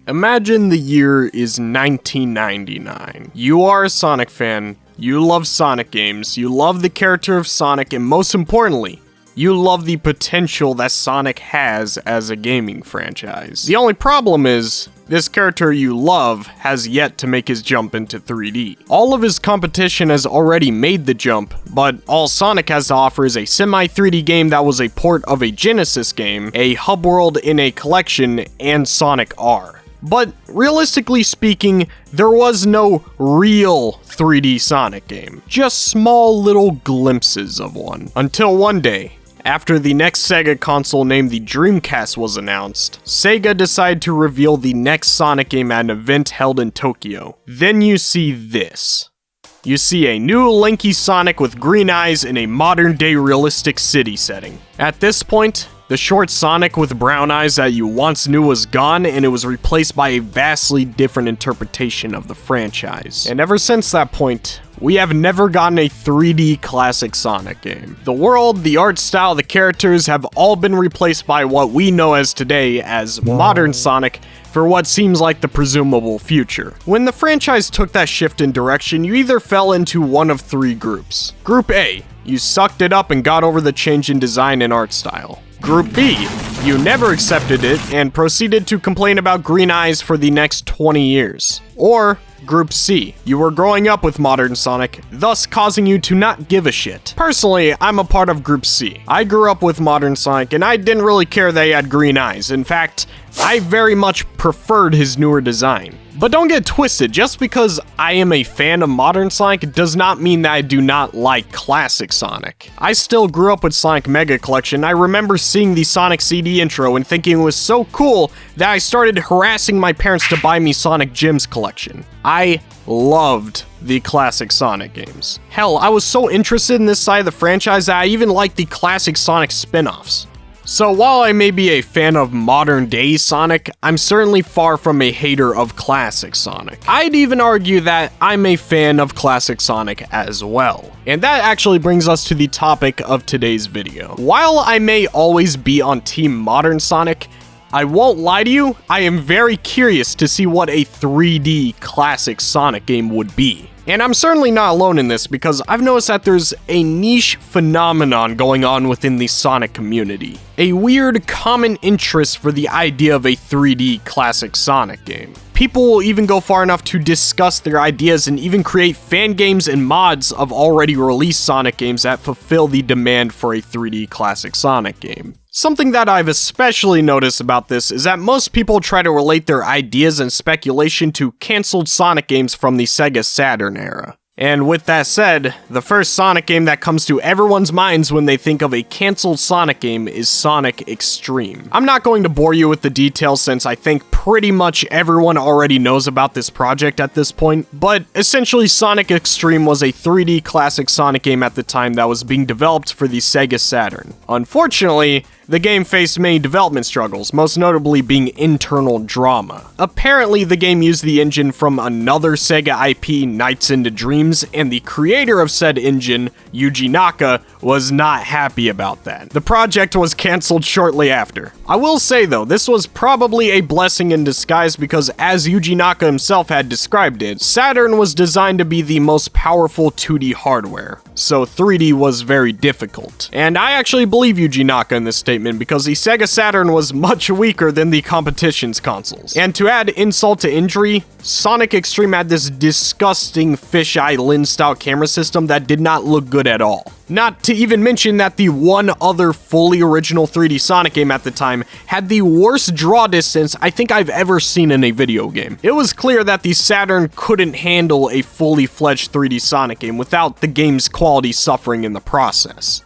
Imagine the year is 1999. You are a Sonic fan, you love Sonic games, you love the character of Sonic, and most importantly, you love the potential that Sonic has as a gaming franchise. The only problem is, this character you love has yet to make his jump into 3D. All of his competition has already made the jump, but all Sonic has to offer is a semi-3D game that was a port of a Genesis game, a hub world in a collection, and Sonic R. But realistically speaking, there was no real 3D Sonic game, just small little glimpses of one. Until one day, after the next SEGA console named the Dreamcast was announced, SEGA decided to reveal the next Sonic game at an event held in Tokyo. Then you see this. You see a new lanky Sonic with green eyes in a modern-day realistic city setting. At this point, the short Sonic with brown eyes that you once knew was gone, and it was replaced by a vastly different interpretation of the franchise. And ever since that point, we have never gotten a 3D classic Sonic game. The world, the art style, the characters have all been replaced by what we know as today as modern Sonic for what seems like the presumable future. When the franchise took that shift in direction, you either fell into one of three groups. Group A, you sucked it up and got over the change in design and art style. Group B, you never accepted it and proceeded to complain about green eyes for the next 20 years. Or Group C, you were growing up with modern Sonic, thus causing you to not give a shit. Personally, I'm a part of Group C. I grew up with modern Sonic and I didn't really care that he had green eyes. In fact, I very much preferred his newer design. But don't get twisted, just because I am a fan of modern Sonic does not mean that I do not like classic Sonic. I still grew up with Sonic Mega Collection. I remember seeing the Sonic CD intro and thinking it was so cool that I started harassing my parents to buy me Sonic Gems collection. I loved the classic Sonic games. Hell, I was so interested in this side of the franchise that I even liked the classic Sonic spin-offs. So while I may be a fan of modern day Sonic, I'm certainly far from a hater of classic Sonic. I'd even argue that I'm a fan of classic Sonic as well. And that actually brings us to the topic of today's video. While I may always be on Team Modern Sonic, I won't lie to you, I am very curious to see what a 3D classic Sonic game would be. And I'm certainly not alone in this because I've noticed that there's a niche phenomenon going on within the Sonic community. A weird common interest for the idea of a 3D classic Sonic game. People will even go far enough to discuss their ideas and even create fan games and mods of already released Sonic games that fulfill the demand for a 3D classic Sonic game. Something that I've especially noticed about this is that most people try to relate their ideas and speculation to cancelled Sonic games from the SEGA Saturn era. And with that said, the first Sonic game that comes to everyone's minds when they think of a cancelled Sonic game is Sonic Extreme. I'm not going to bore you with the details since I think pretty much everyone already knows about this project at this point, but essentially Sonic Extreme was a 3D classic Sonic game at the time that was being developed for the SEGA Saturn. Unfortunately, the game faced many development struggles, most notably being internal drama. Apparently, the game used the engine from another SEGA IP, Nights into Dreams, and the creator of said engine, Yuji Naka, was not happy about that. The project was cancelled shortly after. I will say though, this was probably a blessing in disguise because as Yuji Naka himself had described it, Saturn was designed to be the most powerful 2D hardware, so 3D was very difficult. And I actually believe Yuji Naka in this statement because the SEGA Saturn was much weaker than the competition's consoles. And to add insult to injury, Sonic Extreme had this disgusting fisheye lens-style camera system that did not look good at all. Not to even mention that the one other fully original 3D Sonic game at the time had the worst draw distance I think I've ever seen in a video game. It was clear that the Saturn couldn't handle a fully fledged 3D Sonic game without the game's quality suffering in the process.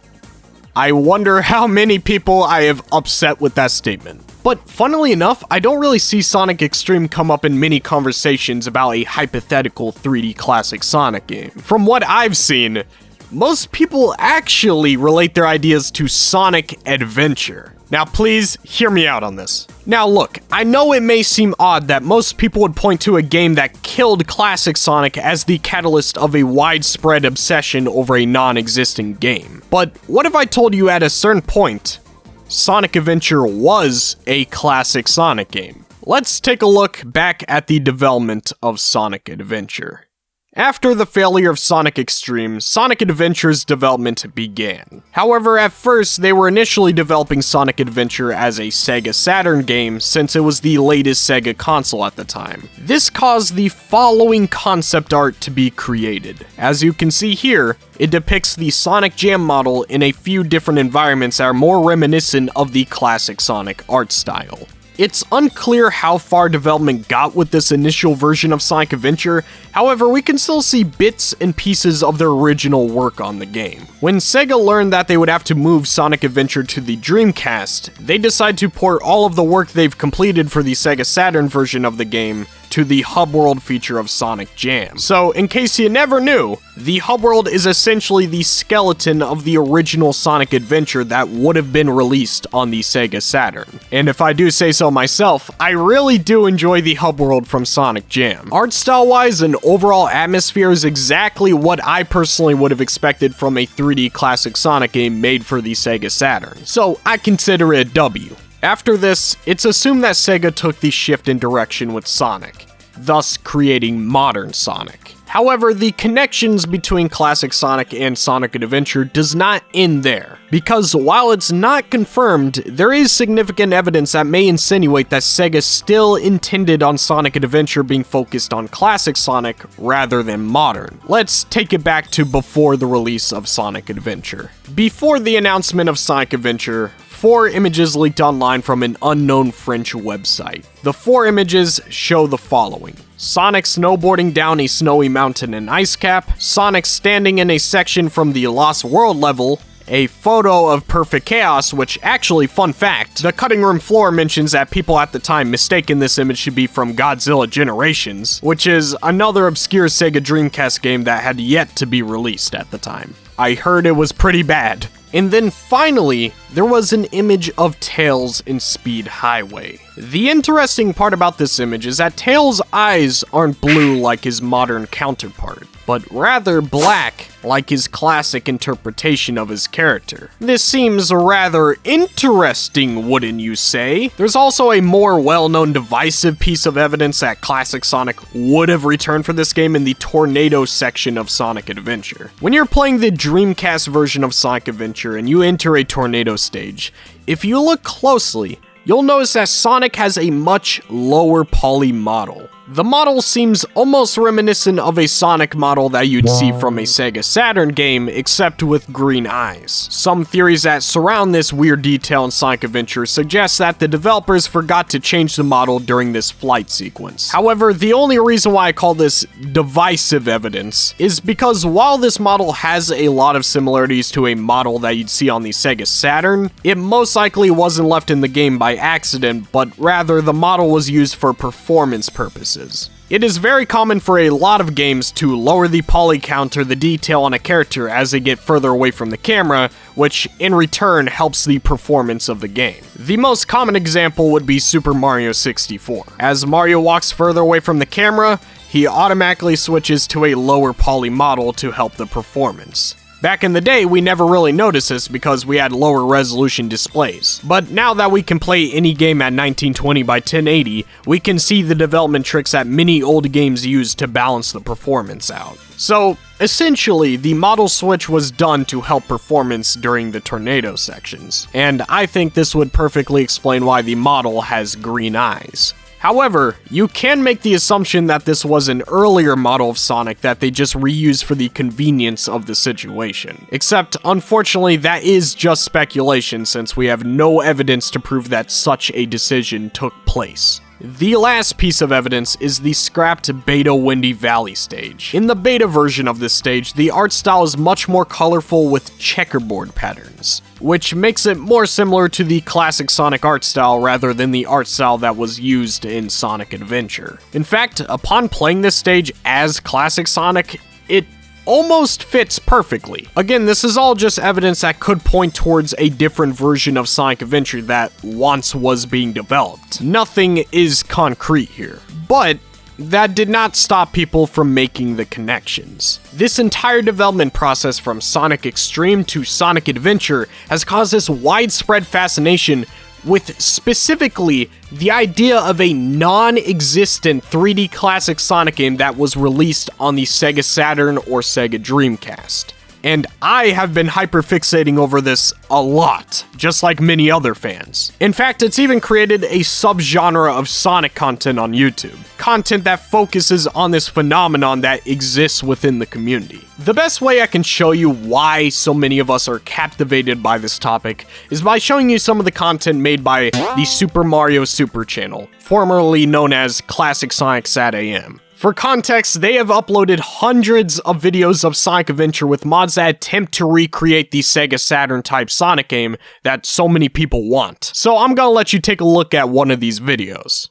I wonder how many people I have upset with that statement. But funnily enough, I don't really see Sonic Extreme come up in many conversations about a hypothetical 3D classic Sonic game. From what I've seen, most people actually relate their ideas to Sonic Adventure. Now please, hear me out on this. Now look, I know it may seem odd that most people would point to a game that killed classic Sonic as the catalyst of a widespread obsession over a non-existent game. But what if I told you at a certain point, Sonic Adventure was a classic Sonic game? let's take a look back at the development of Sonic Adventure. After the failure of Sonic Extreme, Sonic Adventure's development began. However, at first, they were initially developing Sonic Adventure as a SEGA Saturn game since it was the latest SEGA console at the time. This caused the following concept art to be created. As you can see here, it depicts the Sonic Jam model in a few different environments that are more reminiscent of the classic Sonic art style. It's unclear how far development got with this initial version of Sonic Adventure, however, we can still see bits and pieces of their original work on the game. When SEGA learned that they would have to move Sonic Adventure to the Dreamcast, they decided to port all of the work they've completed for the SEGA Saturn version of the game to the hub world feature of Sonic Jam. So, in case you never knew, the hub world is essentially the skeleton of the original Sonic Adventure that would have been released on the SEGA Saturn. And if I do say so myself, I really do enjoy the hub world from Sonic Jam. Art style wise and overall atmosphere is exactly what I personally would have expected from a 3D classic Sonic game made for the SEGA Saturn. So, I consider it a W. After this, it's assumed that SEGA took the shift in direction with Sonic, thus creating modern Sonic. However, the connections between classic Sonic and Sonic Adventure does not end there, because while it's not confirmed, there is significant evidence that may insinuate that SEGA still intended on Sonic Adventure being focused on classic Sonic rather than modern. Let's take it back to before the release of Sonic Adventure. Before the announcement of Sonic Adventure, 4 images leaked online from an unknown French website. The 4 images show the following: Sonic snowboarding down a snowy mountain and ice cap, Sonic standing in a section from the Lost World level, a photo of Perfect Chaos, which actually, fun fact, the cutting room floor mentions that people at the time mistaken this image to be from Godzilla Generations, which is another obscure Sega Dreamcast game that had yet to be released at the time. I heard it was pretty bad. And then finally, there was an image of Tails in Speed Highway. The interesting part about this image is that Tails' eyes aren't blue like his modern counterpart, but rather black like his classic interpretation of his character. This seems rather interesting, wouldn't you say? There's also a more well-known divisive piece of evidence that classic Sonic would have returned for this game in the Tornado section of Sonic Adventure. When you're playing the Dreamcast version of Sonic Adventure and you enter a tornado stage, if you look closely, you'll notice that Sonic has a much lower poly model. The model seems almost reminiscent of a Sonic model that you'd see from a Sega Saturn game, except with green eyes. Some theories that surround this weird detail in Sonic Adventure suggest that the developers forgot to change the model during this flight sequence. However, the only reason why I call this divisive evidence is because while this model has a lot of similarities to a model that you'd see on the Sega Saturn, it most likely wasn't left in the game by accident, but rather the model was used for performance purposes. It is very common for a lot of games to lower the poly count or the detail on a character as they get further away from the camera, which in return helps the performance of the game. The most common example would be Super Mario 64. As Mario walks further away from the camera, he automatically switches to a lower poly model to help the performance. Back in the day, we never really noticed this because we had lower resolution displays. But now that we can play any game at 1920 by 1080, we can see the development tricks that many old games used to balance the performance out. So, essentially, the model switch was done to help performance during the tornado sections. And I think this would perfectly explain why the model has green eyes. However, you can make the assumption that this was an earlier model of Sonic that they just reused for the convenience of the situation. Except, unfortunately, that is just speculation since we have no evidence to prove that such a decision took place. The last piece of evidence is the scrapped Beta Windy Valley stage. In the beta version of this stage, the art style is much more colorful with checkerboard patterns, which makes it more similar to the classic Sonic art style rather than the art style that was used in Sonic Adventure. In fact, upon playing this stage as classic Sonic, it almost fits perfectly. Again, this is all just evidence that could point towards a different version of Sonic Adventure that once was being developed. Nothing is concrete here, but that did not stop people from making the connections. This entire development process from Sonic Extreme to Sonic Adventure has caused this widespread fascination with specifically the idea of a non-existent 3D classic Sonic game that was released on the Sega Saturn or Sega Dreamcast. And I have been hyperfixating over this a lot, just like many other fans. In fact, it's even created a subgenre of Sonic content on YouTube. Content that focuses on this phenomenon that exists within the community. The best way I can show you why so many of us are captivated by this topic is by showing you some of the content made by the Super Mario Super channel, formerly known as Classic Sonic Sat AM. For context, they have uploaded hundreds of videos of Sonic Adventure with mods that attempt to recreate the Sega Saturn type Sonic game that so many people want. So I'm gonna let you take a look at one of these videos.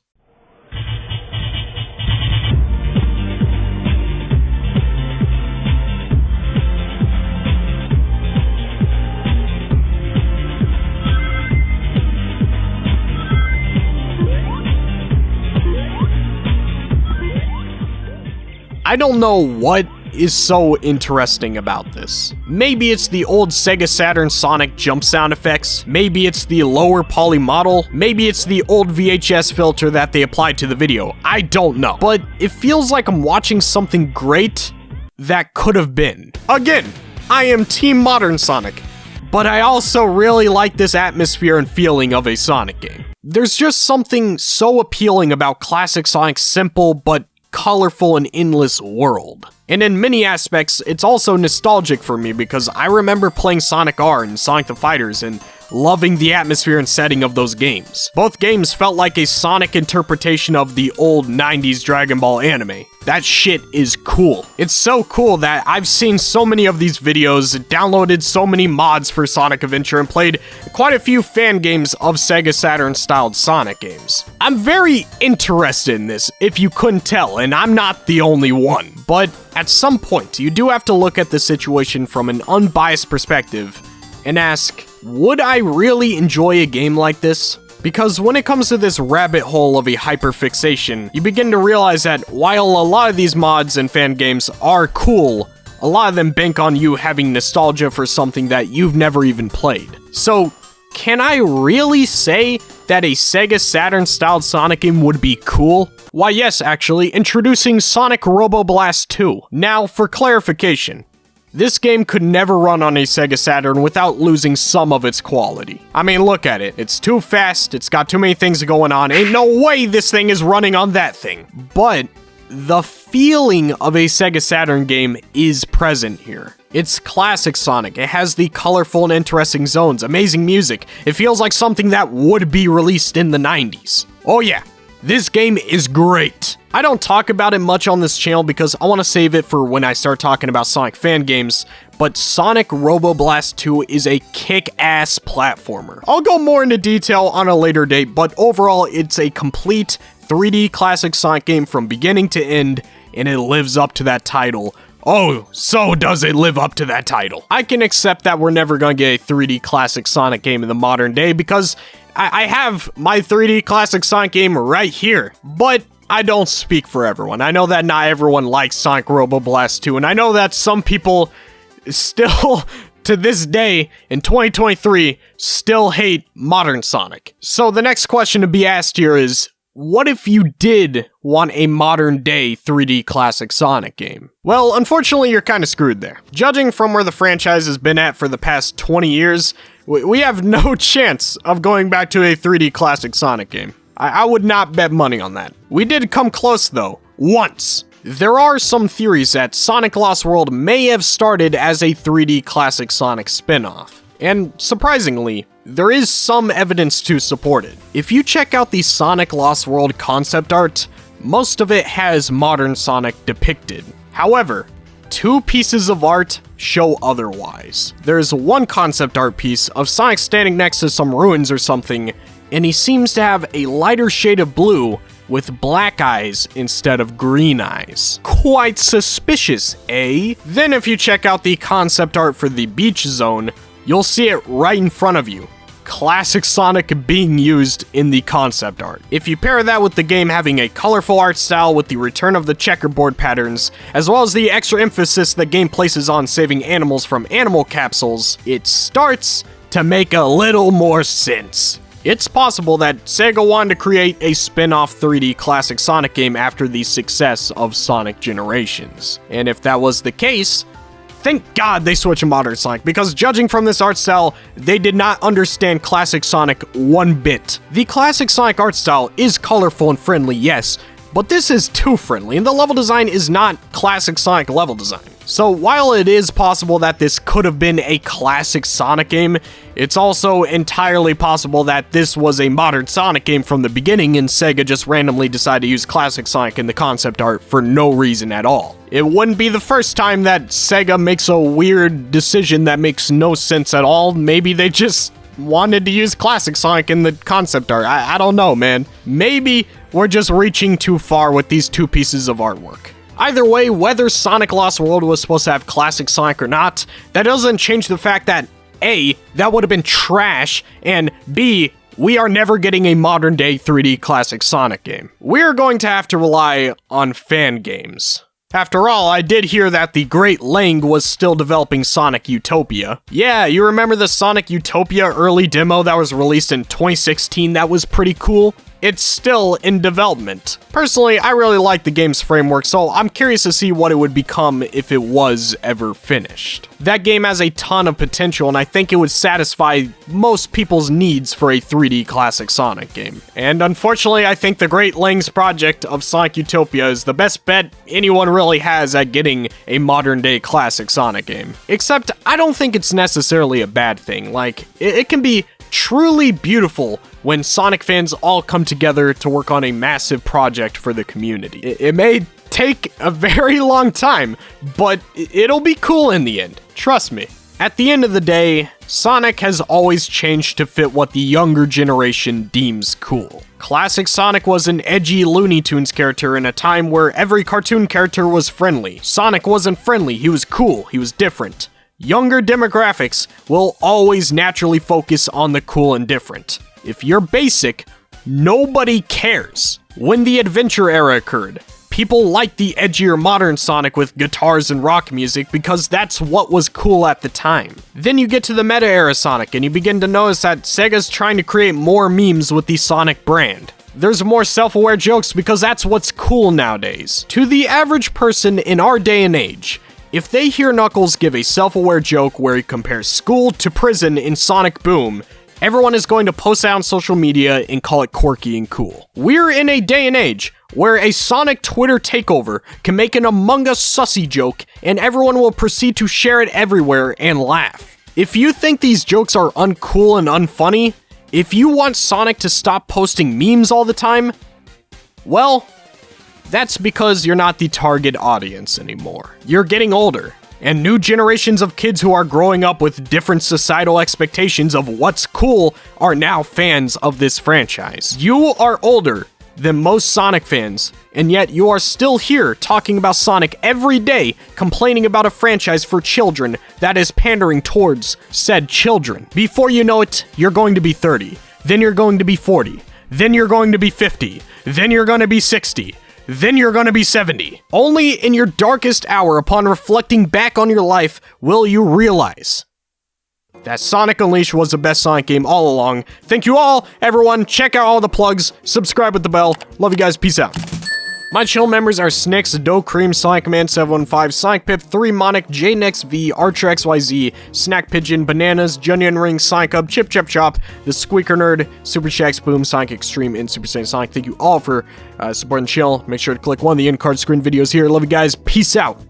I don't know what is so interesting about this. Maybe it's the old Sega Saturn Sonic jump sound effects, maybe it's the lower poly model, maybe it's the old VHS filter that they applied to the video, I don't know. But it feels like I'm watching something great that could have been. Again, I am Team Modern Sonic, but I also really like this atmosphere and feeling of a Sonic game. There's just something so appealing about classic Sonic's simple but colorful and endless world. And in many aspects, it's also nostalgic for me because I remember playing Sonic R and Sonic the Fighters and loving the atmosphere and setting of those games. Both games felt like a Sonic interpretation of the old 90s Dragon Ball anime. That shit is cool. It's so cool that I've seen so many of these videos, downloaded so many mods for Sonic Adventure, and played quite a few fan games of Sega Saturn styled Sonic games. I'm very interested in this, if you couldn't tell, and I'm not the only one. But at some point, you do have to look at the situation from an unbiased perspective and ask, would I really enjoy a game like this? Because when it comes to this rabbit hole of a hyperfixation, you begin to realize that while a lot of these mods and fan games are cool, a lot of them bank on you having nostalgia for something that you've never even played. So, can I really say that a Sega Saturn styled Sonic game would be cool? Why yes, actually, introducing Sonic Robo Blast 2. Now, for clarification, this game could never run on a Sega Saturn without losing some of its quality. I mean, look at it. It's too fast, it's got too many things going on, ain't no way this thing is running on that thing. But the feeling of a Sega Saturn game is present here. It's classic Sonic. It has the colorful and interesting zones, amazing music. It feels like something that would be released in the 90s. Oh yeah, this game is great. I don't talk about it much on this channel because I want to save it for when I start talking about Sonic fan games, but Sonic Robo Blast 2 is a kick-ass platformer. I'll go more into detail on a later date, but overall it's a complete 3D classic Sonic game from beginning to end, and it lives up to that title. Oh, so does it live up to that title. I can accept that we're never gonna get a 3D classic Sonic game in the modern day because I have my 3D classic Sonic game right here, but I don't speak for everyone. I know that not everyone likes Sonic Robo Blast 2, and I know that some people still, to this day, in 2023, still hate modern Sonic. So the next question to be asked here is, what if you did want a modern day 3D classic Sonic game? Well, unfortunately, you're kind of screwed there. Judging from where the franchise has been at for the past 20 years, we have no chance of going back to a 3D classic Sonic game. I would not bet money on that. We did come close though, once. There are some theories that Sonic Lost World may have started as a 3D classic Sonic spin-off. And surprisingly, there is some evidence to support it. If you check out the Sonic Lost World concept art, most of it has modern Sonic depicted. However, two pieces of art show otherwise. There's one concept art piece of Sonic standing next to some ruins or something, and he seems to have a lighter shade of blue with black eyes instead of green eyes. Quite suspicious, eh? Then if you check out the concept art for the beach zone, you'll see it right in front of you. Classic Sonic being used in the concept art. If you pair that with the game having a colorful art style with the return of the checkerboard patterns, as well as the extra emphasis the game places on saving animals from animal capsules, it starts to make a little more sense. It's possible that Sega wanted to create a spin-off 3D classic Sonic game after the success of Sonic Generations. And if that was the case, thank God they switched to modern Sonic, because judging from this art style, they did not understand classic Sonic one bit. The classic Sonic art style is colorful and friendly, yes, but this is too friendly, and the level design is not classic Sonic level design. So while it is possible that this could have been a classic Sonic game, it's also entirely possible that this was a modern Sonic game from the beginning and Sega just randomly decided to use classic Sonic in the concept art for no reason at all. It wouldn't be the first time that Sega makes a weird decision that makes no sense at all. Maybe they just wanted to use classic Sonic in the concept art. I don't know, man. Maybe we're just reaching too far with these two pieces of artwork. Either way, whether Sonic Lost World was supposed to have classic Sonic or not, that doesn't change the fact that A, that would have been trash, and B, we are never getting a modern-day 3D classic Sonic game. We're going to have to rely on fan games. After all, I did hear that the Great Lang was still developing Sonic Utopia. Yeah, you remember the Sonic Utopia early demo that was released in 2016 that was pretty cool? It's still in development. Personally, I really like the game's framework, so I'm curious to see what it would become if it was ever finished. That game has a ton of potential, and I think it would satisfy most people's needs for a 3D classic Sonic game. And unfortunately, I think the Great Lang's project of Sonic Utopia is the best bet anyone really has at getting a modern-day classic Sonic game. Except, I don't think it's necessarily a bad thing. Like, it can be truly beautiful when Sonic fans all come together to work on a massive project for the community. It may take a very long time, but it'll be cool in the end. Trust me. At the end of the day, Sonic has always changed to fit what the younger generation deems cool. Classic Sonic was an edgy Looney Tunes character in a time where every cartoon character was friendly. Sonic wasn't friendly, he was cool, he was different. Younger demographics will always naturally focus on the cool and different. If you're basic, nobody cares. When the Adventure era occurred, people liked the edgier modern Sonic with guitars and rock music because that's what was cool at the time. Then you get to the Meta era Sonic and you begin to notice that Sega's trying to create more memes with the Sonic brand. There's more self-aware jokes because that's what's cool nowadays. To the average person in our day and age, if they hear Knuckles give a self-aware joke where he compares school to prison in Sonic Boom, everyone is going to post it on social media and call it quirky and cool. We're in a day and age where a Sonic Twitter takeover can make an Among Us sussy joke and everyone will proceed to share it everywhere and laugh. If you think these jokes are uncool and unfunny, if you want Sonic to stop posting memes all the time, well, that's because you're not the target audience anymore. You're getting older, and new generations of kids who are growing up with different societal expectations of what's cool are now fans of this franchise. You are older than most Sonic fans, and yet you are still here talking about Sonic every day, complaining about a franchise for children that is pandering towards said children. Before you know it, you're going to be 30, then you're going to be 40, then you're going to be 50, then you're going to be 60, then you're gonna be 70. Only in your darkest hour, upon reflecting back on your life, will you realize that Sonic Unleashed was the best Sonic game all along. Thank you all, everyone. Check out all the plugs. Subscribe with the bell. Love you guys. Peace out. My channel members are Snicks, Dough Cream, Sonic Command 715, Sonic Pip, 3 Monic, JNextV, V, Archer XYZ, Snack Pigeon, Bananas, Junion Ring, Sonic Hub, Chip Chop Chop, The Squeaker Nerd, Super Shax Boom, Sonic Extreme, and Super Saiyan Sonic. Thank you all for supporting the channel. Make sure to click one of the in-card screen videos here. Love you guys. Peace out.